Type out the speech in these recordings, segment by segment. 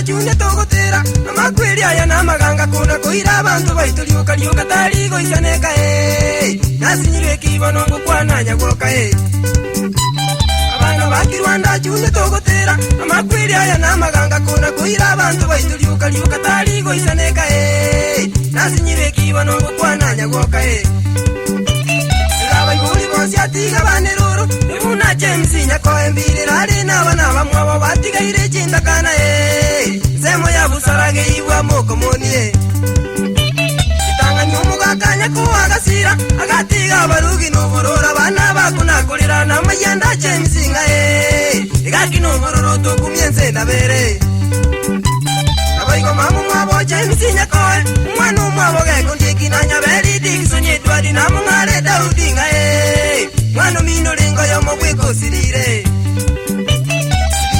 chune togotera amakwiri aya namaganga kuna koira abantu baituriuka liuka tarigo isaneka nasinyire kibono ngukwananya gwoka abana bakirwanda chune togotera amakwiri aya namaganga kuna koira abantu baituriuka liuka tarigo isaneka nasinyire kibono ngukwananya gwoka abaiguri bonse atiga baneruru ibuna James nyakoembire rari n'abana bamwe batigaire chindakana zemo ya busarage ibwa moko moni itanga nyumuga kanya kuwagasira agatiga barugi n'uburura bana bakunakurira namayanda James igaki n'ubururu tukumyenze nabere abaigo mamu mwabo James nyakoe mwana mwabo geko ndikinanya beri diksonye twadi namungare Daudinga mwana mino lingo yomo bwiko sirire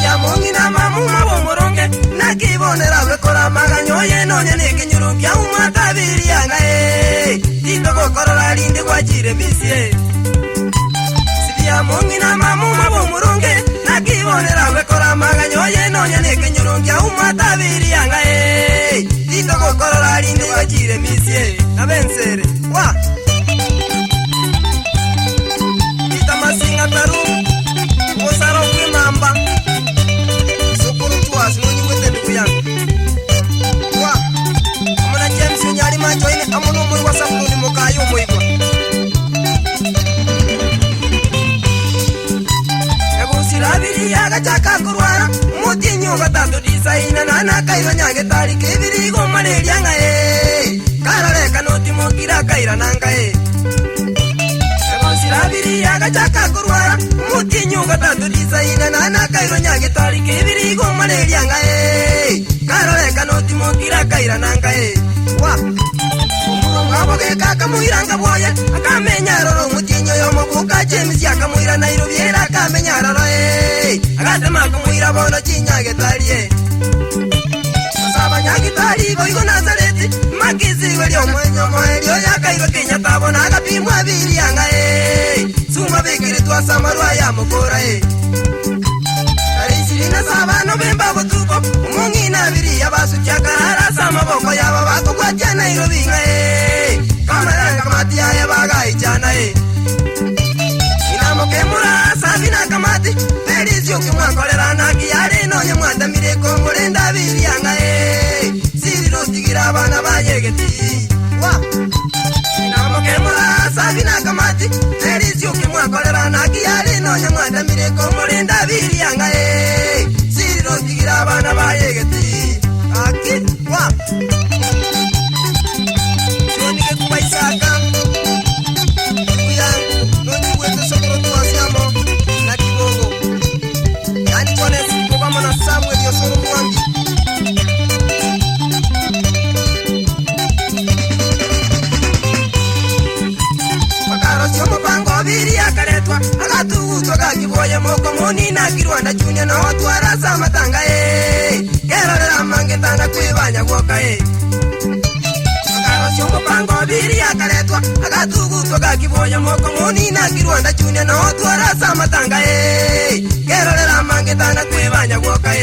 ya mongi na mamu mwabo moronge nakibonera wekora maganyo yenonye nekinyurubya umwatabiri yanga tito gokorora linde gwajire misie ya mongi na mamu mwabo moronge nakibonera wekora maganyo yenonye nekinyurubya umwatabiri yanga tito gokorora linde gwajire misie nabensere wa masinga taru osaro kwimamba sokuru tuasi noni wete nduyangu wa amana James nyari macho ine amono muri wasafuni mokayo moigwa egusirabiri agachaka kurwara mutinyo gatando disaina nana kairo nyange tari kibiri go malaria ngae karare kanoti mokira kaira nanga sirabiri agachaka kurwara mutinyo gatatu disaina nana kairo nyage tari kibiri go malaria ngae karore kanoti mokira kaira nanga wa umurongabo ge kaka muiranga boye akamenya roro mutinyo yo mobuka James yakamuira Nairobi era akamenya roro agatema kumuira bono chinyage tari saba nyage tari boigo Nazareti magizi welio mwenyo moelio yakairo Kenya tabona agapimwa biri yanga suma bekire twasamarwa ya mukora arisirina saba Novemba botuko umungi na biri yabasu cyakara sama boko yaba bakogwa cyane Nairobi kamara kamati ya bagai cyane inamoke mura sabina kamati perizyo kimwankorera naki yari nonye mwanda mireko murenda biri yanga siriro tigira abana bayegeti wa inamoke mura sabina kamati perizyo kimwankorera naki yari nonye mwanda mireko murenda biri yanga siriro tigira abana bayegeti aki wa sonike kubaisaka Kiboye moko moni na kirwanda chunya na otwara samatanga kerorera mange tanga kwibanya gwoka akasyomo pango biri akaletwa akatugutwa kiboye moko moni na kirwanda chunya na otwara samatanga kerorera mange tanga kwibanya gwoka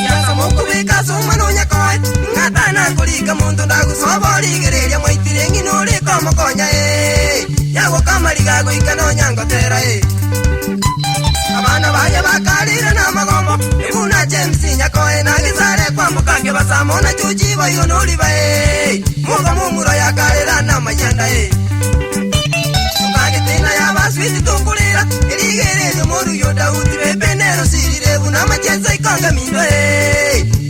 yasa moko bikaso manonya koe ngatana kulika muntu ndagusobori gereria moitire nginore komo konya yago kamariga go ikano nyango tera abana baye bakarira na magombo ibuna James nyakoe na gizare kwa mukange basamona chuji bayo nori bae muga mumuro yakarira na mayanda mukage tena ya baswiti tukulira irigere yo moru yo Daudi bebenero sirire buna machenza ikanga mindo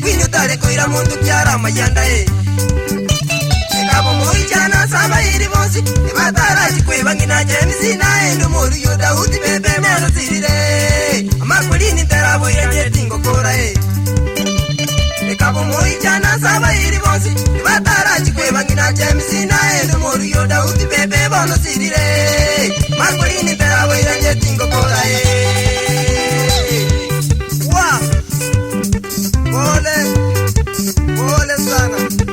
winyo tare koira mundu kyara mayanda kabo moijana saba iri bonsi ibatara chikweba ngina James na endo moru yo Daudi bebenero sirire amakulini terabo yenye tingo kora kabo moijana saba iri bonsi ibatara chikweba ngina James na endo moru yo Daudi bebe bono sirire amakulini terabo yenye tingo kora wa Bole sana